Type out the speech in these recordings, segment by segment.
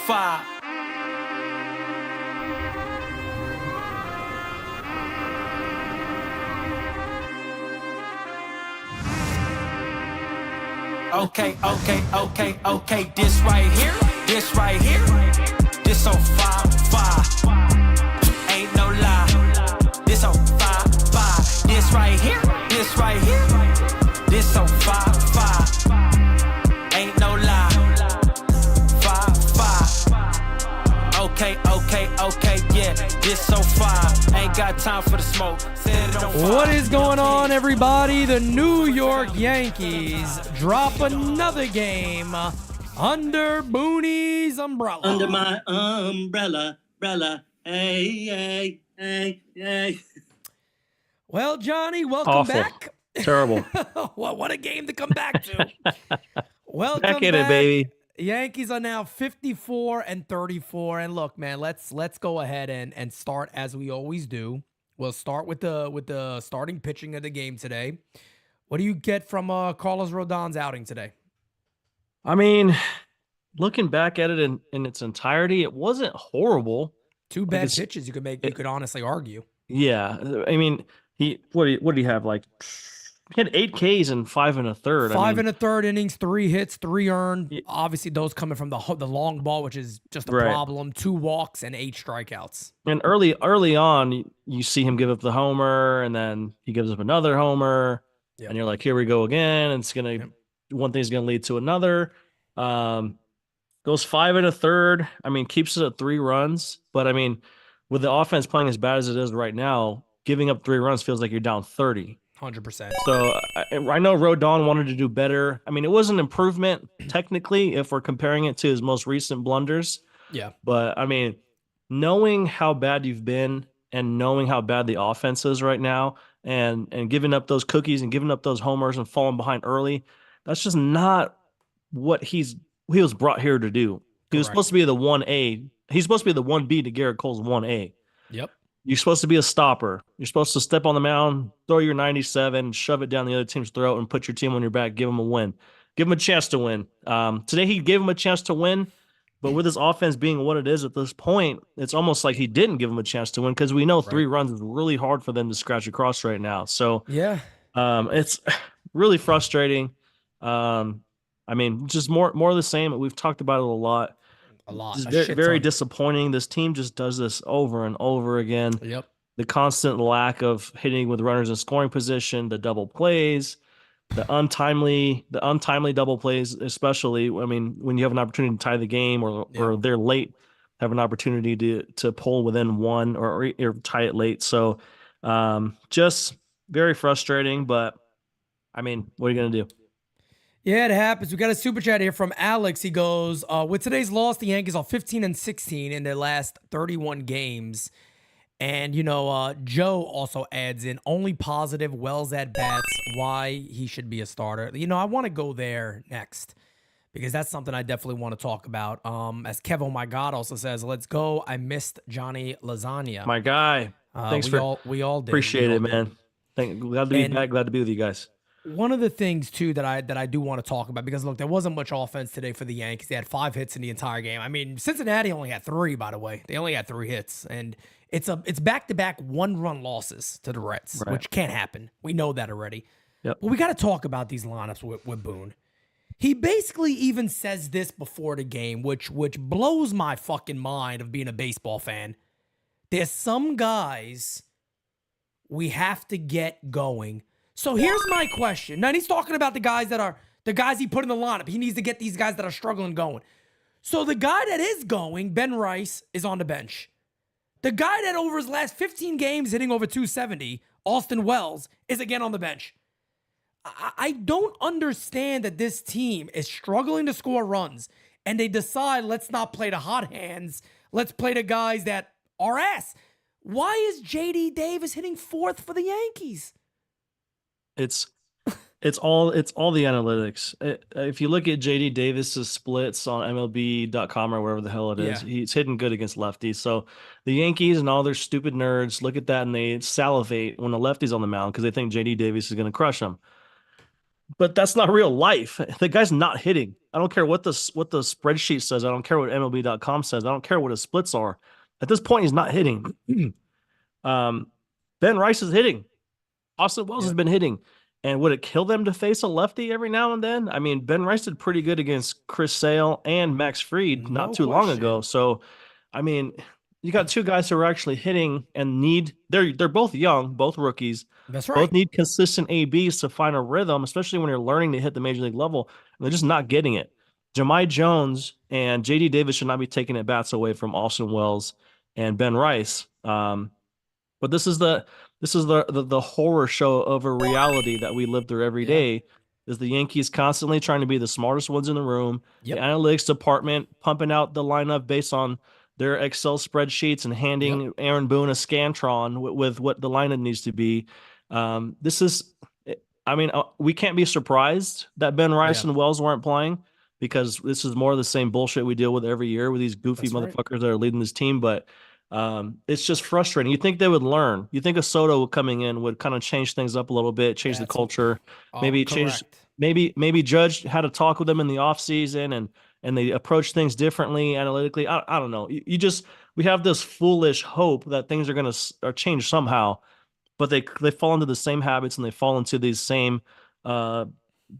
fire. Okay, this right here, this on fire. Ain't no lie, this on fire. This right here, this on fire. Ain't no lie, fire. Okay, yeah, this so fire. Ain't got time for the smoke. What is going on, everybody? The New York Yankees drop another game under Boone's umbrella. Under my umbrella. Hey. Well, Johnny, welcome Awful. back. Terrible. What a game to come back to. Welcome Back in back. it, baby. Yankees are now 54-34. And look, man, let's go ahead and start as we always do. We'll start with the starting pitching of the game today. What do you get from Carlos Rodon's outing today? I mean, looking back at it in its entirety, it wasn't horrible. Two bad pitches you could honestly argue. Yeah, I mean, what did he have? Like, he had 8 Ks and 5 1/3. Five and a third innings, 3 hits, 3 earned. Obviously, those coming from the long ball, which is just a problem. 2 walks and 8 strikeouts. And early on, you see him give up the homer, and then he gives up another homer, and you're like, here we go again. And one thing's gonna lead to another. Goes 5 1/3. I mean, keeps it at 3 runs, but I mean, with the offense playing as bad as it is right now, giving up 3 runs feels like you're down 30. 100%. So I know Rodan wanted to do better. I mean, it was an improvement technically if we're comparing it to his most recent blunders. Yeah. But I mean, knowing how bad you've been and knowing how bad the offense is right now and giving up those cookies and giving up those homers and falling behind early, that's just not what he was brought here to do. He was supposed to be the 1A. He's supposed to be the 1B to Garrett Cole's 1A. Yep. You're supposed to be a stopper. You're supposed to step on the mound, throw your 97, shove it down the other team's throat, and put your team on your back. Give them a win. Give them a chance to win. Today he gave them a chance to win, but with his offense being what it is at this point, it's almost like he didn't give them a chance to win because we know 3 runs is really hard for them to scratch across right now. So yeah, it's really frustrating. I mean, just more of the same. We've talked about it a lot. Very disappointing. This team just does this over and over again. Yep. The constant lack of hitting with runners in scoring position, the double plays, the untimely double plays, especially. I mean, when you have an opportunity to tie the game or they're late, have an opportunity to pull within 1 or tie it late. So just very frustrating. But I mean, what are you gonna do? Yeah, it happens. We got a super chat here from Alex. He goes, with today's loss, the Yankees are 15-16 in their last 31 games. And, Joe also adds in, only positive, Wells at bats, why he should be a starter. I want to go there next because that's something I definitely want to talk about. As Kev Oh My God also says, let's go. I missed Johnny Lasagna. My guy. Thanks we all did. Appreciate it, man. Glad to be back. Glad to be with you guys. One of the things, too, that I do want to talk about, because, look, there wasn't much offense today for the Yankees. They had 5 hits in the entire game. I mean, Cincinnati only had 3, by the way. They only had 3 hits. And it's back-to-back 1-run losses to the Reds, which can't happen. We know that already. Yep. But we got to talk about these lineups with Boone. He basically even says this before the game, which blows my fucking mind of being a baseball fan. There's some guys we have to get going. So here's my question. Now, he's talking about the guys he put in the lineup. He needs to get these guys that are struggling going. So the guy that is going, Ben Rice, is on the bench. The guy that over his last 15 games hitting over 270, Austin Wells, is again on the bench. I don't understand that this team is struggling to score runs and they decide, let's not play the hot hands. Let's play the guys that are ass. Why is J.D. Davis hitting 4th for the Yankees? It's all the analytics. If you look at JD Davis's splits on MLB.com or wherever the hell it is, he's hitting good against lefties. So the Yankees and all their stupid nerds look at that and they salivate when the lefty's on the mound because they think JD Davis is going to crush them. but that's not real life. The guy's not hitting. I don't care what the spreadsheet says. I don't care what MLB.com says. I don't care what his splits are. At this point, he's not hitting. um, Ben Rice is hitting. Austin Wells has Yep. been hitting. And would it kill them to face a lefty every now and then? I mean, Ben Rice did pretty good against Chris Sale and Max Fried not No too long ago. question. So, I mean, you got two guys who are actually hitting and need they're both young, both rookies, That's both right. need consistent ABs to find a rhythm, especially when you're learning to hit the major league level. And they're just not getting it. Jahmai Jones and JD Davis should not be taking at bats away from Austin Wells and Ben Rice. But this is the horror show of a reality that we live through every Yeah. day. Is the Yankees constantly trying to be the smartest ones in the room? Yep. The analytics department pumping out the lineup based on their Excel spreadsheets and handing Yep. Aaron Boone a scantron with what the lineup needs to be. This is, I mean, we can't be surprised that Ben Rice Yeah. and Wells weren't playing because this is more of the same bullshit we deal with every year with these goofy That's right. motherfuckers that are leading this team. But it's just frustrating. You think they would learn. You think a Soto coming in would kind of change things up a little bit, change the That's culture, maybe change correct. maybe Judge had to talk with them in the offseason and they approach things differently analytically. I don't know. We have this foolish hope that things are going to change somehow, but they fall into the same habits and they fall into these same uh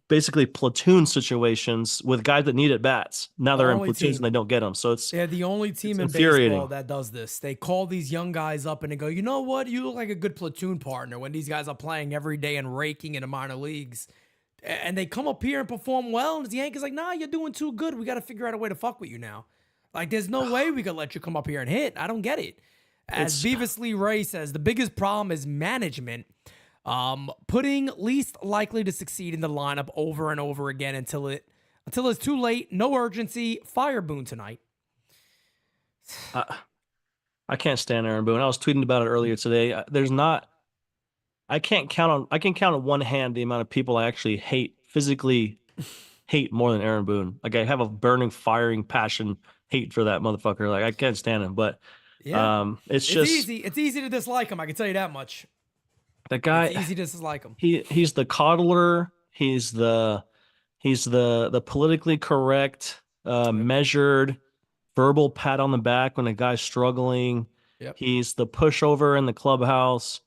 basically platoon situations with guys that need at bats. Now The they're in only platoons and team. they don't get them. So They're the only it's team in baseball infuriating. that does this. They call these young guys up and they go, you know what? You look like a good platoon partner when these guys are playing every day and raking in the minor leagues. And they come up here and perform well. And the Yankees like, nah, you're doing too good. We got to figure out a way to fuck with you now. Like, there's no way we could let you come up here and hit. I don't get it. As It's Beavis Lee Ray says, the biggest problem is management. Putting least likely to succeed in the lineup over and over again until it's too late. No urgency. Fire Boone tonight. I can't stand Aaron Boone. I was tweeting about it earlier today. There's not. I can count on one hand the amount of people I actually physically hate more than Aaron Boone. Like I have a burning, firing passion hate for that motherfucker. Like I can't stand him. But Yeah. it's It's just easy. It's easy to dislike him. I can tell you that much. that It's guy. easy to dislike him. He's the coddler. He's the politically correct, measured, verbal pat on the back when a guy's struggling. Yep. He's the pushover in the clubhouse.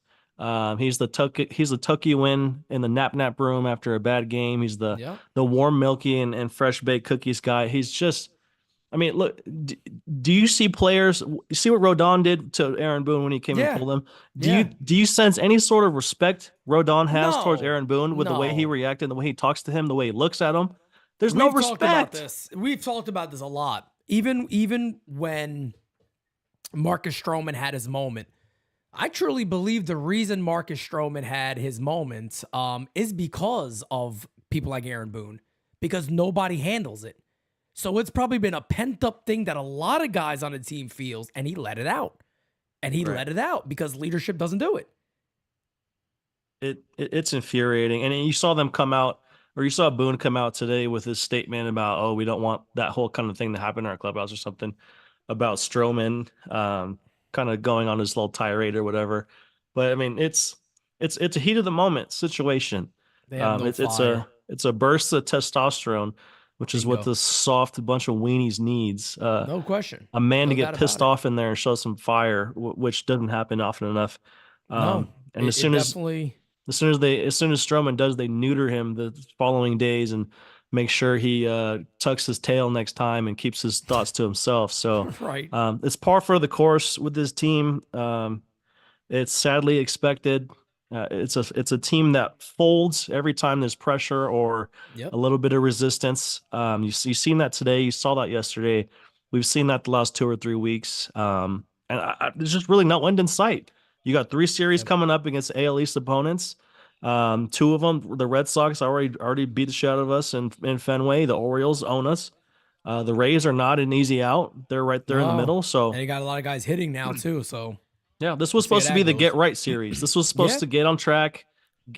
He's the tuck you in the nap room after a bad game. He's the Yep. warm milky and fresh baked cookies guy. He's just, I mean, look, do you see players? You see what Rodan did to Aaron Boone when he came Yeah. and pulled him? Yeah. Do you sense any sort of respect Rodan has towards No. Aaron Boone with the way he No. reacted, the way he talks to him, the way he looks at him? There's no We've talked about respect. this. We've talked about this a lot. Even when Marcus Stroman had his moment, I truly believe the reason Marcus Stroman had his moments is because of people like Aaron Boone, because nobody handles it. So it's probably been a pent up thing that a lot of guys on the team feels, and he let it out. And he Right. let it out because leadership doesn't do it. It's infuriating. And you saw them come out, or you saw Boone come out today with his statement about, oh, we don't want that whole kind of thing to happen in our clubhouse or something about Stroman, kind of going on his little tirade or whatever. But I mean, it's a heat of the moment situation. They have no fire. It's a burst of testosterone, which is what Bingo. the soft bunch of weenies needs. No question. A man No to doubt get pissed about it. off in there and show some fire, which doesn't happen often enough. No. And as soon as Stroman does, they neuter him the following days and make sure he tucks his tail next time and keeps his thoughts to himself. So Right. it's par for the course with this team. It's sadly expected. It's a team that folds every time there's pressure or Yep. a little bit of resistance. You've seen that today. You saw that yesterday. We've seen that the last 2 or 3 weeks. And there's just really no end in sight. You got 3 series Yep. coming up against AL East opponents. 2 of them, the Red Sox already beat the shit out of us in Fenway. The Orioles own us. The Rays are not an easy out. They're right there in the No. middle. So And you got a lot of guys hitting now too. So yeah, this We'll was see how supposed to that be the goes. get right series. This was supposed Yeah. to get on track.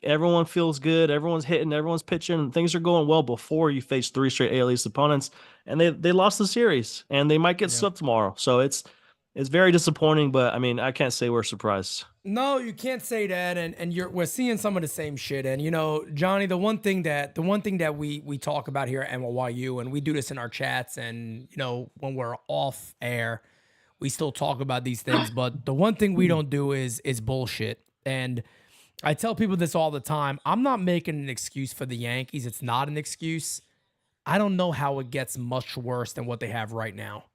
Everyone feels good. Everyone's hitting. Everyone's pitching. Things are going well before you face 3 straight AL East opponents, and they lost the series, and they might get swept tomorrow. So it's very disappointing, but I mean, I can't say we're surprised. No, you can't say that, and we're seeing some of the same shit. And Johnny, the one thing that we talk about here at NYYU, and we do this in our chats, and when we're off air, we still talk about these things. But the one thing we don't do is bullshit. And I tell people this all the time. I'm not making an excuse for the Yankees. It's not an excuse. I don't know how it gets much worse than what they have right now.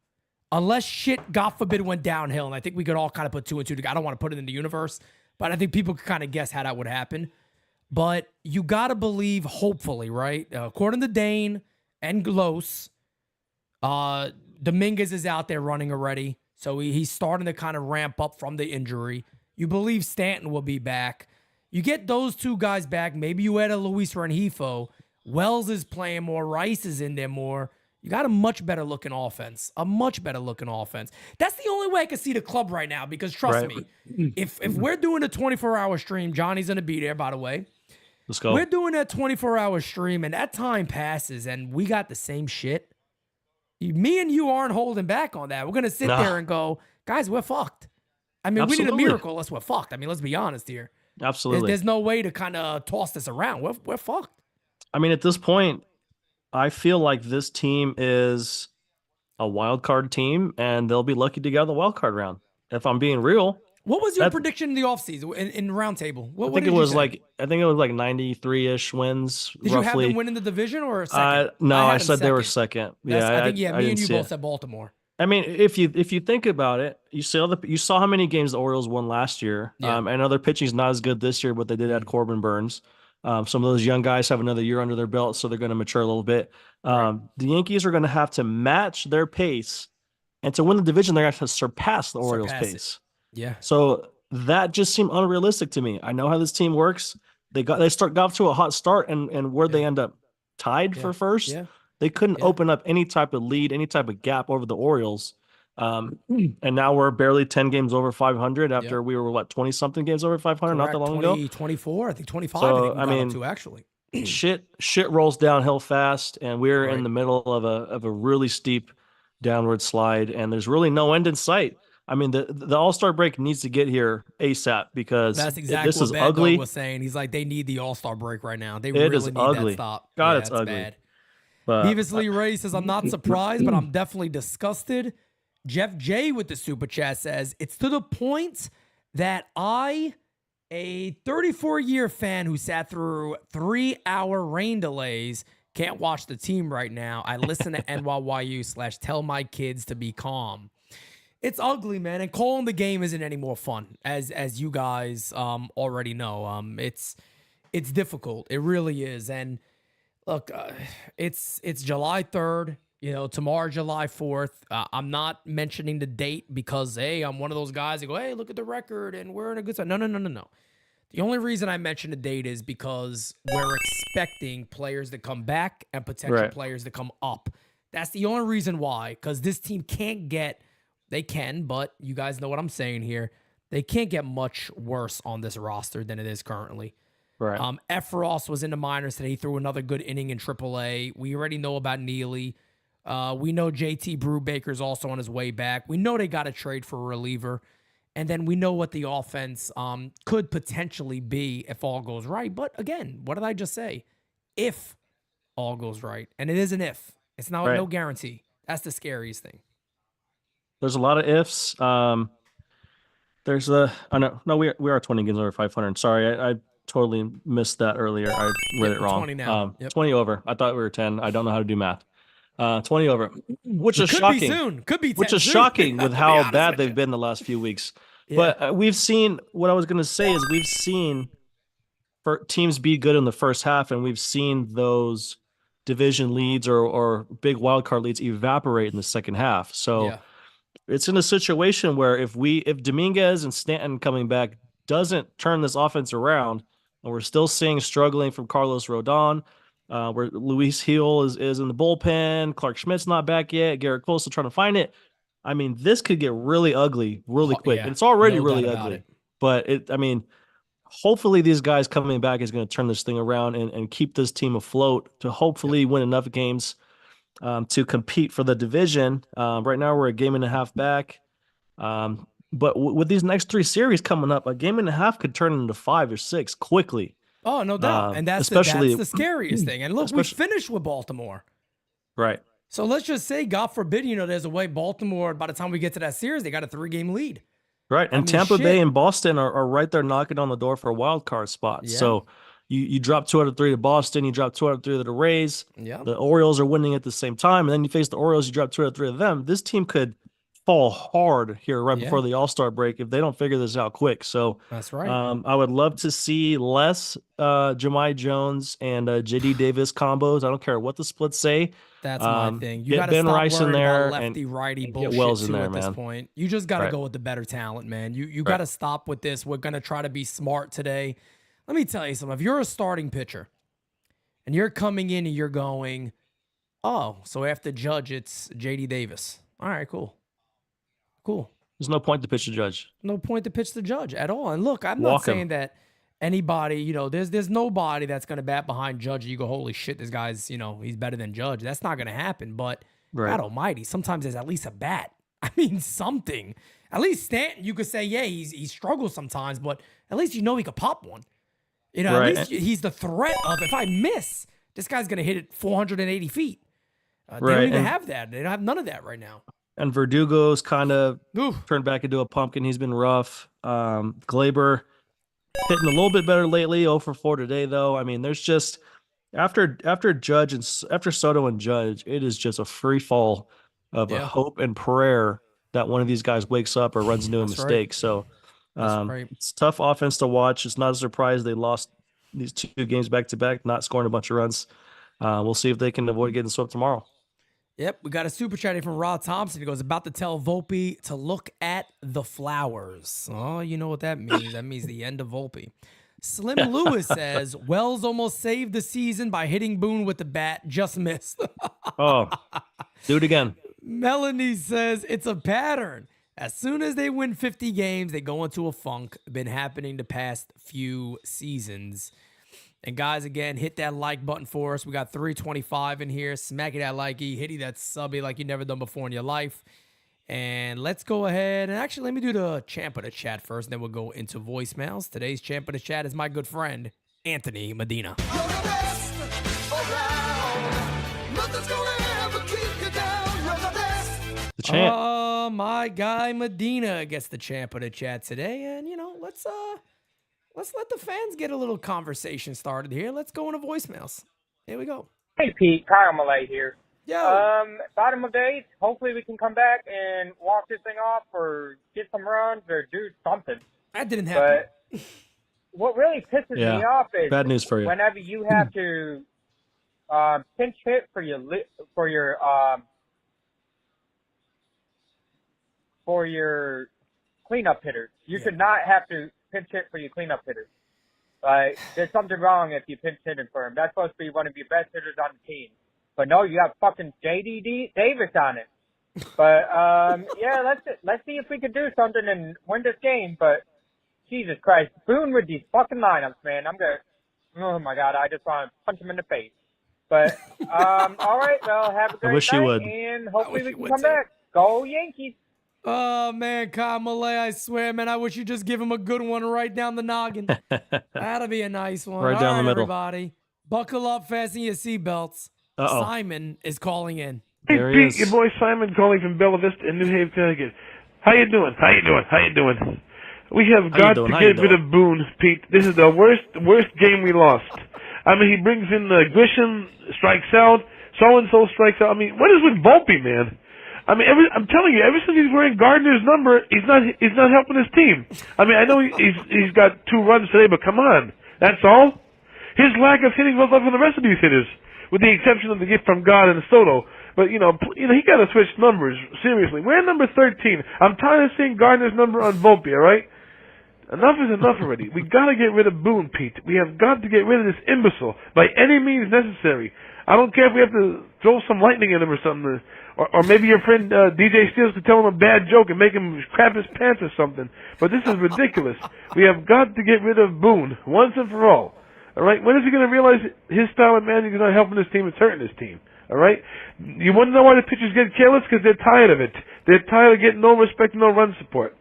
Unless shit, God forbid, went downhill. And I think we could all kind of put two and two together. I don't want to put it in the universe, but I think people could kind of guess how that would happen. But you got to believe, hopefully, right? According to Dane and Glos, Dominguez is out there running already. So he's starting to kind of ramp up from the injury. You believe Stanton will be back. You get those two guys back. Maybe you add a Luis Rengifo. Wells is playing more. Rice is in there more. You got a much better looking offense. A much better looking offense. That's the only way I can see the club right now, because trust me, if we're doing a 24-hour stream, Johnny's going to be there, by the way. Let's go. We're doing that 24-hour stream, and that time passes, and we got the same shit. Me and you aren't holding back on that. We're going to sit there and go, guys, we're fucked. I mean, we need a miracle unless we're fucked. I mean, let's be honest here. Absolutely. There's no way to kind of toss this around. We're fucked. I mean, at this point, I feel like this team is a wild card team, and they'll be lucky to get out of the wild card round. If I'm being real. What was your prediction in the offseason in roundtable? I think it was like 93-ish wins. Did roughly. You have them winning the division or second? No, I said they were second. I think me and you both said Baltimore. I mean, if you think about it, you saw how many games the Orioles won last year. Yeah. I know their pitching's not as good this year, but they did add Corbin Burns. Some of those young guys have another year under their belt, so they're going to mature a little bit. The Yankees are going to have to match their pace, and to win the division, they're going to have to surpass the Orioles' pace. Yeah. So that just seemed unrealistic to me. I know how this team works. They got off to a hot start, and where'd they end up? Tied for first. Yeah. They couldn't open up any type of lead, any type of gap over the Orioles. And now we're barely 10 games over 500 after we were, 20-something games over 500 not that long ago? 24, I think 25, so, I mean, to actually. shit rolls downhill fast, and we're in the middle of a really steep downward slide, and there's really no end in sight. I mean, the All-Star break needs to get here ASAP, because that's exactly this what is Bad ugly. Dog was saying. He's like, they need the All-Star break right now. They really need ugly. that stop. God, yeah, it's ugly. Bad. But Beavis Lee Ray says, I'm not surprised, but I'm definitely disgusted. Jeff J with the super chat says, it's to the point that I, a 34-year fan who sat through 3-hour rain delays, can't watch the team right now. I listen to NYYU/tell my kids to be calm. It's ugly, man, and calling the game isn't any more fun, as you guys already know. It's difficult. It really is. And look, it's July 3rd. Tomorrow, July 4th. I'm not mentioning the date because, hey, I'm one of those guys that go, hey, look at the record and we're in a good side. No. The only reason I mention the date is because we're expecting players to come back and potential players to come up. That's the only reason why, because this team can't get, they can, but you guys know what I'm saying here. They can't get much worse on this roster than it is currently. Right. F. Ross was in the minors today. He threw another good inning in AAA. We already know about Neely. We know JT Brubaker's also on his way back. We know they got to trade for a reliever. And then we know what the offense could potentially be if all goes right. But again, what did I just say? If all goes right. And it is an if. It's not no guarantee. That's the scariest thing. There's a lot of ifs. We are 20 games over 500. Sorry, I totally missed that earlier. I read it wrong. 20 now. 20 over. I thought we were 10. I don't know how to do math. 20 over, which is shocking. Could be soon. Could be 10 which is soon. shocking with how bad they've been the last few weeks. Yeah. But we've seen, what I was going to say is we've seen for teams be good in the first half, and we've seen those division leads or big wild card leads evaporate in the second half. So it's in a situation where if Dominguez and Stanton coming back doesn't turn this offense around, and we're still seeing struggling from Carlos Rodon, where Luis Gil is in the bullpen, Clark Schmidt's not back yet, Garrett Cole still trying to find it. I mean, this could get really ugly really quick. And it's already really ugly. But hopefully these guys coming back is going to turn this thing around and keep this team afloat to hopefully win enough games to compete for the division. Right now we're a game and a half back. But with these next 3 series coming up, a game and a half could turn into 5 or 6 quickly. Oh, no doubt. And that's the scariest thing. And look, we finished with Baltimore. Right. So let's just say, God forbid, there's a way Baltimore, by the time we get to that series, they got a 3-game lead. Right. And Tampa Bay and Boston are right there knocking on the door for a wild card spot. Yeah. So you drop 2 out of 3 to Boston, you drop 2 out of 3 to the Rays. Yeah. The Orioles are winning at the same time. And then you face the Orioles, you drop 2 out of 3 of them. This team could fall hard here right before the All-Star break if they don't figure this out quick. So that's right. I would love to see less Jahmai Jones and JD Davis combos. I don't care what the splits say. That's my thing. You got to Ben stop Rice worrying in there about lefty-righty bullshit get Wells in there, at this man. point. You just got to go with the better talent, man. You got to stop with this. We're going to try to be smart today. Let me tell you something. If you're a starting pitcher and you're coming in and you're going, oh, so after Judge, it's JD Davis. All right, cool. Cool. There's no point to pitch the Judge. No point to pitch the Judge at all. And look, I'm not saying that anybody, there's nobody that's going to bat behind Judge. You go, holy shit, this guy's, he's better than Judge. That's not going to happen. But God almighty, sometimes there's at least a bat. I mean, something. At least Stanton, you could say, yeah, he struggles sometimes, but at least he could pop one. At least he's the threat of, if I miss, this guy's going to hit it 480 feet. They don't even have that. They don't have none of that right now. And Verdugo's kind of turned back into a pumpkin. He's been rough. Glaber hitting a little bit better lately. 0 for 4 today, though. I mean, there's just after Judge and after Soto and Judge, it is just a free fall of a hope and prayer that one of these guys wakes up or runs into a mistake. Right. So it's tough offense to watch. It's not a surprise they lost these 2 games back to back, not scoring a bunch of runs. We'll see if they can avoid getting swept tomorrow. Yep, we got a super chat here from Rod Thompson. He goes, about to tell Volpe to look at the flowers. Oh, you know what that means. That means the end of Volpe. Slim Lewis says, Wells almost saved the season by hitting Boone with the bat. Just missed. Oh, do it again. Melanie says, it's a pattern. As soon as they win 50 games, they go into a funk. Been happening the past few seasons. And guys, again, hit that like button for us. We got 325 in here. Smacky that likey, hitty that subby like you never done before in your life. And let's go ahead. And actually, let me do the champ of the chat first, and then we'll go into voicemails. Today's champ of the chat is my good friend, Anthony Medina. The champ. My guy Medina gets the champ of the chat today. And, let's let the fans get a little conversation started here. Let's go into voicemails. Here we go. Hey, Pete. Kyle Malay here. Yo. Bottom of the 8th. Hopefully we can come back and walk this thing off or get some runs or do something. That didn't happen. But what really pisses me off is bad news for you. Whenever you have to pinch hit for your cleanup hitters. You should not have to pinch hit for your cleanup hitters. There's something wrong if you pinch hitting for him. That's supposed to be one of your best hitters on the team. But no, you got fucking JD Davis on it. But let's see if we can do something and win this game. But Jesus Christ, Boone with these fucking lineups, man. Oh my God, I just want to punch him in the face. But all right, well, have a great night, and hopefully we can come back. Go Yankees. Oh, man, Kyle Malay, I swear, man, I wish you just give him a good one right down the noggin. That'll be a nice one. Right down the middle. Everybody, buckle up, fasten your seatbelts. Simon is calling in. Hey, Pete, your boy Simon calling from Bella Vista in New Haven, Connecticut. How you doing? We have got to get rid of Boone, Pete. This is the worst game we lost. I mean, he brings in Grisham, strikes out, so-and-so strikes out. I mean, what is with Volpe, man? I mean, I'm telling you, ever since he's wearing Gardner's number, he's not helping his team. I mean, I know he's got 2 runs today, but come on, that's all. His lack of hitting was up from the rest of these hitters, with the exception of the gift from God and Soto. But he got to switch numbers seriously. We're number 13. I'm tired of seeing Gardner's number on Volpe. All right, enough is enough already. We got to get rid of Boone, Pete. We have got to get rid of this imbecile by any means necessary. I don't care if we have to throw some lightning at him or something. Or maybe your friend DJ Steels could tell him a bad joke and make him crap his pants or something. But this is ridiculous. We have got to get rid of Boone once and for all. All right? When is he going to realize his style of managing is not helping his team, it's hurting his team? All right? You want to know why the pitchers get careless? Because they're tired of it. They're tired of getting no respect and no run support.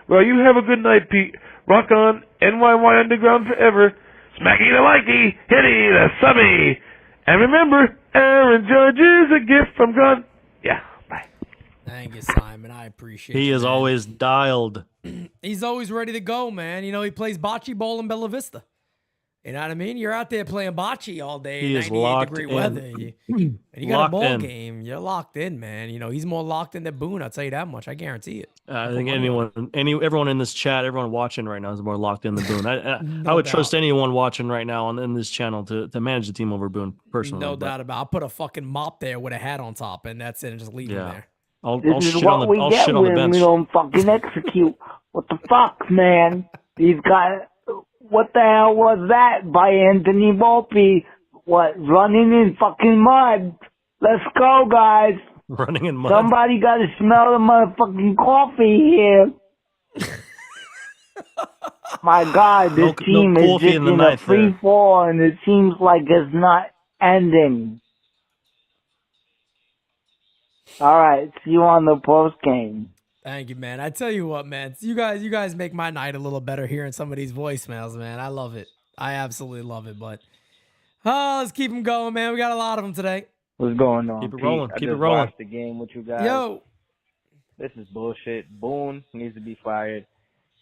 Well, you have a good night, Pete. Rock on, NYY Underground forever. Smacky the likey, hitty the subby. And remember, Aaron Judge is a gift from God. Yeah, bye. Thank you, Simon. I appreciate it. He is always dialed. He's always ready to go, man. You know, he plays bocce ball in Bella Vista. You know what I mean? You're out there playing bocce all day He in is 98-degree weather. And you got a Locked ball in. game. You're locked in, man. You know, he's more locked in than Boone. I'll tell you that much. I guarantee it. I think everyone in this chat, everyone watching right now is more locked in than Boone. I would trust anyone watching right now in this channel to manage the team over Boone personally. No doubt about it. I'll put a fucking mop there with a hat on top, and that's it, and just leave him there. I'll This is shit what on we the get shit on the when bench. we don't fucking execute. What the fuck, man? These guys. What the hell was that by Anthony Volpe? What, running in fucking mud? Let's go, guys. Running in mud. Somebody got to smell the motherfucking coffee here. My God, this team is just in a free fall, and it seems like it's not ending. All right, see you on the post game. Thank you, man. I tell you what, man. You guys make my night a little better hearing some of these voicemails, man. I love it. I absolutely love it. But let's keep them going, man. We got a lot of them today. What's going on? Keep it rolling. I Keep just it rolling. watched the game with you guys. Yo. This is bullshit. Boone needs to be fired.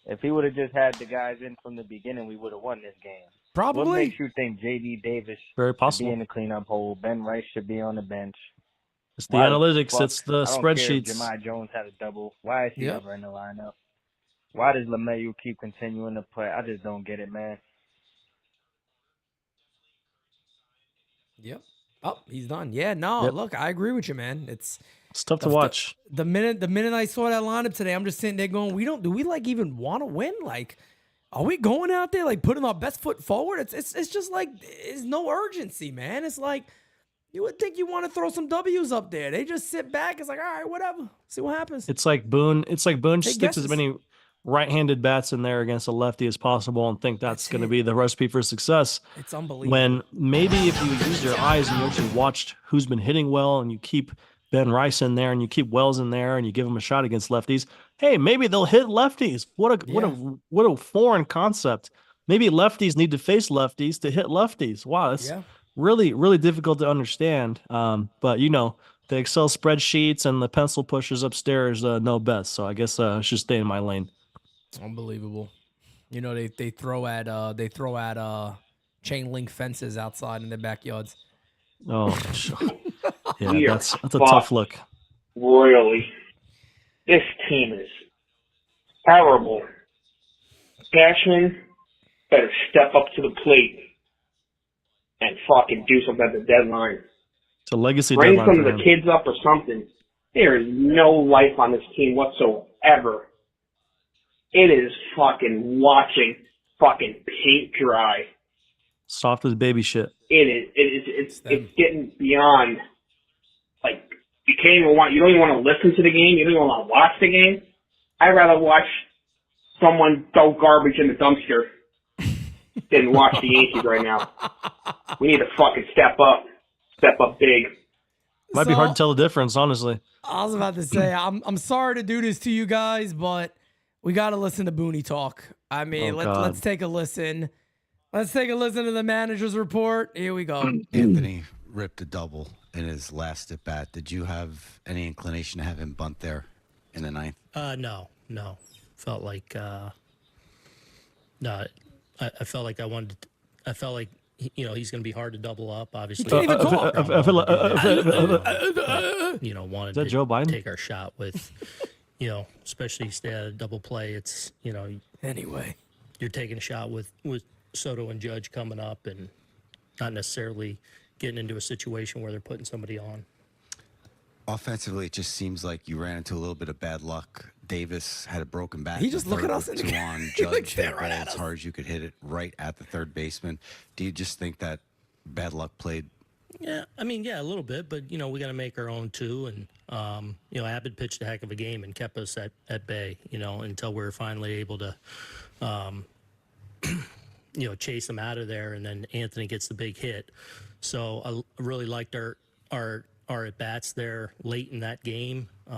If he would have just had the guys in from the beginning, we would have won this game. Probably. What makes you think J.D. Davis Very should possible. be in the cleanup hole? Ben Rice should be on the bench. It's the analytics. It's the spreadsheets. Jahmai Jones had a double. Why is he ever in the lineup? Why does LeMayu keep continuing to play? I just don't get it, man. Yep. Oh, he's done. Yeah, no, look, I agree with you, man. It's tough to watch. The minute I saw that lineup today, I'm just sitting there going, do we like even want to win? Like, are we going out there like putting our best foot forward? It's just like there's no urgency, man. It's like you would think you want to throw some W's up there. They just sit back. It's like, all right, whatever. See what happens. It's like Boone sticks as many right-handed bats in there against a lefty as possible and think that's going to be the recipe for success. It's unbelievable. When maybe if you use your eyes and you actually watched who's been hitting well and you keep Ben Rice in there and you keep Wells in there and you give them a shot against lefties, hey, maybe they'll hit lefties. What a foreign concept. Maybe lefties need to face lefties to hit lefties. Wow, that's really, really difficult to understand. But you know, the Excel spreadsheets and the pencil pushers upstairs know best. So I guess I should stay in my lane. Unbelievable. You know, they throw at chain link fences outside in their backyards. Oh, sure. Yeah, that's a tough look. Royally. This team is terrible. Cashman better step up to the plate and fucking do something at the deadline. It's a legacy Bring deadline. some of the kids up or something. There is no life on this team whatsoever. It is fucking watching fucking paint dry. Soft as baby shit. It's getting beyond, like, you don't even want to listen to the game. You don't even want to watch the game. I'd rather watch someone throw garbage in the dumpster than watch the Yankees right now. We need to fucking step up big. Might be hard to tell the difference, honestly. I was about to say, I'm sorry to do this to you guys, but we got to listen to Booney talk. I mean, let's take a listen. Let's take a listen to the manager's report. Here we go. Anthony ripped a double in his last at bat. Did you have any inclination to have him bunt there in the ninth? No. Felt like no. I felt like I felt like he's going to be hard to double up. Obviously, can't even talk. Wanted Is that Joe Biden? to take our shot with, especially stay at a double play. It's anyway, you're taking a shot with Soto and Judge coming up, and not necessarily getting into a situation where they're putting somebody on. Offensively, it just seems like you ran into a little bit of bad luck. Davis had a broken bat. He just look at us and and on he Judge can't that run ball at as us. hard as you could hit it right at the third baseman. Do you just think that bad luck played? Yeah, I mean, a little bit, but we got to make our own too. And Abbott pitched a heck of a game and kept us at bay. Until we were finally able to, chase them out of there. And then Anthony gets the big hit. So I really liked our our at bats there late in that game. Jam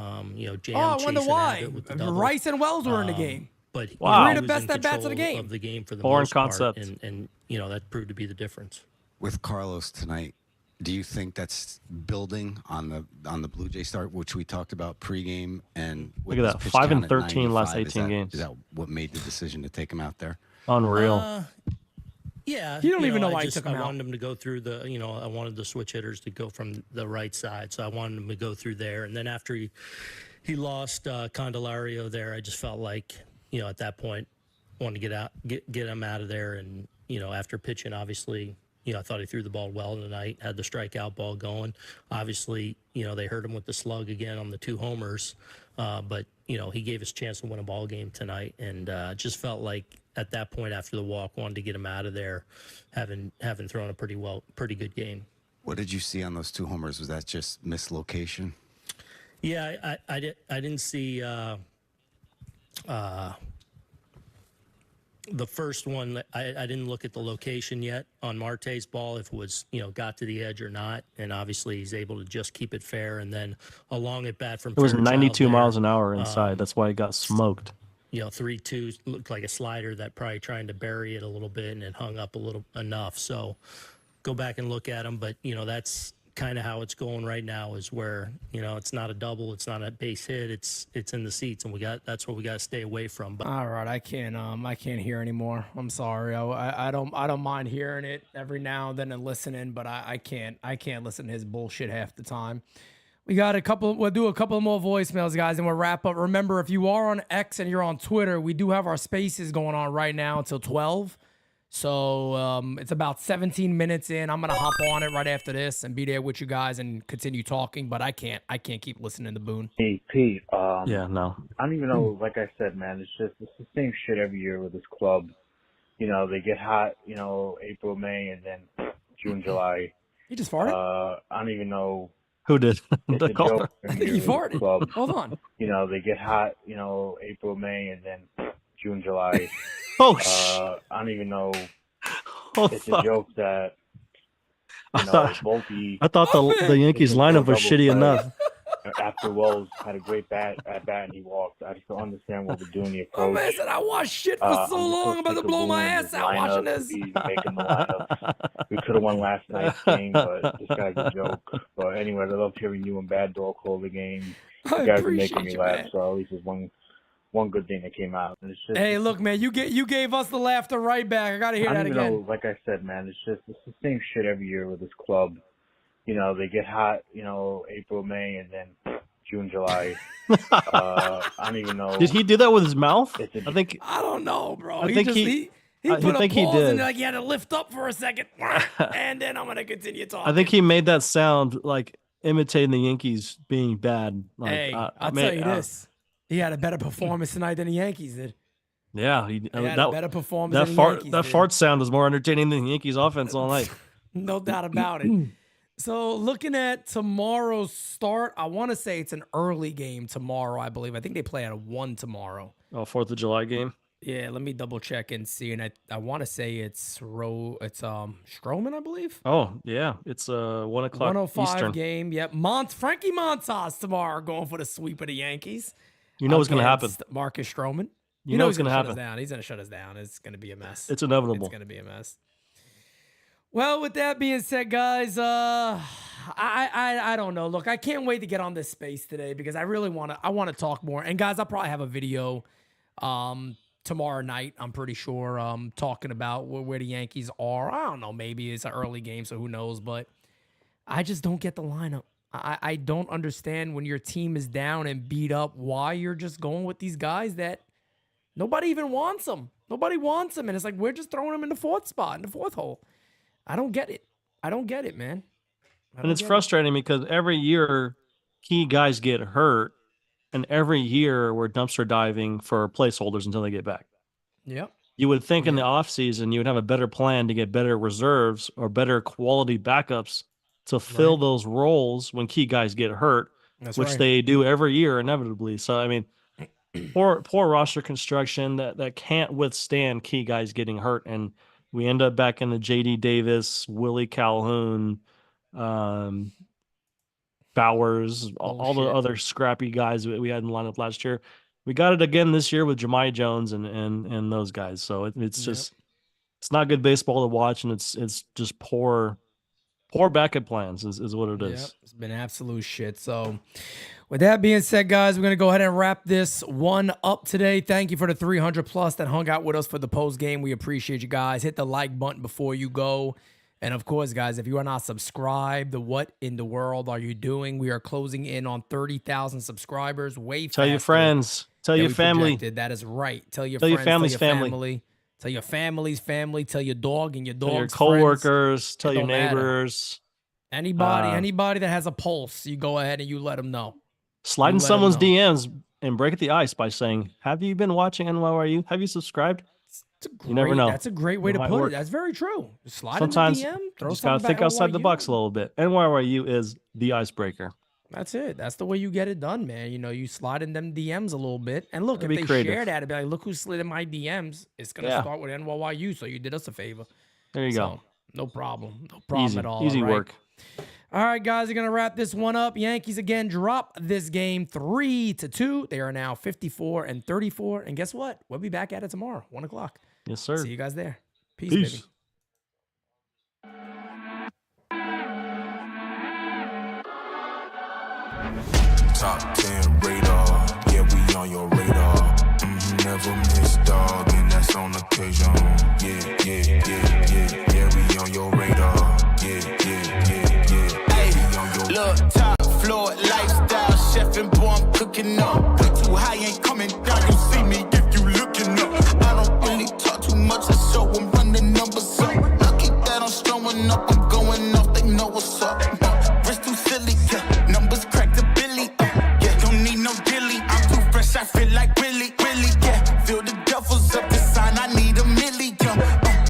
I wonder chasing why. Abbott with the double. Rice and Wells were in the game. But Wow. Three he of the was best in at bats of the control game. of the game for the Foreign most concept. part, and that proved to be the difference. With Carlos tonight, do you think that's building on the Blue Jay start, which we talked about pregame? And Look at that, 5 and 13 last 18 games. Is that what made the decision to take him out there? Unreal. Yeah, You don't even know why he took him I out. wanted him to go through the, I wanted the switch hitters to go from the right side, so I wanted him to go through there. And then after he lost Candelario there, I just felt like, at that point, wanted to get him out of there. And after pitching, obviously, I thought he threw the ball well tonight, had the strikeout ball going. Obviously, they hurt him with the slug again on the 2 homers, but he gave us a chance to win a ball game tonight, and just felt like at that point after the walk, wanted to get him out of there, having thrown a pretty good game. What did you see on those 2 homers? Was that just mislocation? Yeah, I didn't see the first one. I didn't look at the location yet on Marte's ball, if it was got to the edge or not, and obviously he's able to just keep it fair. And then a long at bat from It was Fairchild 92 there, miles an hour inside. That's why he got smoked. 3-2 looked like a slider that probably trying to bury it a little bit, and it hung up a little enough. So go back and look at him, but that's kind of how it's going right now, is where it's not a double, it's not a base hit, it's in the seats, and that's what we got to stay away from. But All right, I can't hear anymore. I'm sorry. I don't mind hearing it every now and then and listening, but I can't listen to his bullshit half the time. We'll do a couple more voicemails, guys, and we'll wrap up. Remember, if you are on X and you're on Twitter, we do have our spaces going on right now until 12. So it's about 17 minutes in. I'm gonna hop on it right after this and be there with you guys and continue talking. But I can't keep listening to Boone. Hey Pete, Yeah, no. I don't even know. Like I said, man, it's the same shit every year with this club. They get hot, April, May, and then June, July. You just farted? I don't even know. Who did? It's a joke. You farted. Club. Hold on. They get hot, April, May, and then June, July. Oh, I don't even know. Oh, It's a fuck. joke that I thought Volpe. the Yankees lineup was shitty enough. After Wells had a great at bat and he walked, I just don't understand what we're doing the Oh approach. man, said I watched shit for so long. I'm about to blow my ass out watching this. He's making the lineup. We could have won last night's game, but this guy's a joke. But anyway, I love hearing you and Bad Dog call the game. You I guys are making appreciate me you, laugh, man. so at least there's one good thing that came out. And it's just, Hey, look, man, you gave us the laughter right back. I gotta hear I that don't even again. know, like I said, man, it's the same shit every year with this club. They get hot, April, May, and then June, July. I don't even know. Did he do that with his mouth? I think. I don't know, bro. I think he I put think a he pause did. and like he had to lift up for a second, and then I'm gonna continue talking. I think he made that sound like imitating the Yankees being bad. Like, Hey, I'll tell you this: he had a better performance tonight than the Yankees did. Yeah, He had a better performance That than the fart Yankees that did. fart sound was more entertaining than the Yankees offense all night. No doubt about it. So looking at tomorrow's start, I want to say it's an early game tomorrow, I believe. I think they play at 1 tomorrow. Oh, 4th of July game. Yeah, let me double check and see. And I want to say it's Stroman, I believe. Oh yeah, it's 1 o'clock 105 Eastern. game. Yep. Frankie Montas tomorrow going for the sweep of the Yankees. You know what's going to happen. Against Marcus Stroman. You know what's he's going to shut us happen. down. He's going to shut us down. It's going to be a mess. It's inevitable. It's going to be a mess. Well, with that being said, guys, I don't know. Look, I can't wait to get on this space today because I really want to talk more. And guys, I'll probably have a video tomorrow night, I'm pretty sure, talking about where the Yankees are. I don't know, maybe it's an early game, so who knows, but I just don't get the lineup. I don't understand when your team is down and beat up why you're just going with these guys that nobody even wants them. Nobody wants them, and it's like we're just throwing them in the fourth spot, in the fourth hole. I don't get it. I don't get it, man. And it's frustrating because every year key guys get hurt, and every year we're dumpster diving for placeholders until they get back. Yep. You would think in the offseason you would have a better plan to get better reserves or better quality backups to fill those roles when key guys get hurt, which they do every year inevitably. So, I mean, poor roster construction that can't withstand key guys getting hurt. And we end up back in the J.D. Davis, Willie Calhoun, Bowers, all the other scrappy guys that we had in the lineup last year. We got it again this year with Jahmai Jones and those guys. So it's just it's not good baseball to watch, and it's just poor backup plans is what it is. Yep, it's been absolute shit. So with that being said, guys, we're going to go ahead and wrap this one up today. Thank you for the 300 plus that hung out with us for the post game. We appreciate you guys. Hit the like button before you go. And of course, guys, if you are not subscribed, what in the world are you doing? We are closing in on 30,000 subscribers. Tell your friends. Tell your family. That is right. Tell your friends. Family's Tell your family. Tell your family's family. Tell your dog and your dog's Tell your coworkers. Friends. Tell your neighbors. Anybody that has a pulse, you go ahead and you let them know. Slide in someone's DMs and break the ice by saying, "Have you been watching NYYU? Have you subscribed?" You never know. That's a great way to put it. That's very true. Slide Sometimes in the DM. Throw you just gotta think outside the box a little bit. NYYU is the icebreaker. That's it. That's the way you get it done, man. You know, you slide in them DMs a little bit. And look, if they share that, it'd be like, look who slid in my DMs. It's going to start with NYYU, so you did us a favor. There you go. No problem. No problem at all. Easy work. All right, guys, we're going to wrap this one up. Yankees, again, drop this game 3-2. They are now 54-34. And guess what? We'll be back at it tomorrow, 1 o'clock. Yes, sir. See you guys there. Peace. Baby. Top 10 radar, yeah, we on your radar. Never miss, dog, and that's on occasion. Yeah, we on your radar. Yeah. Hey, look, top floor lifestyle, chef and boy, I'm cooking up.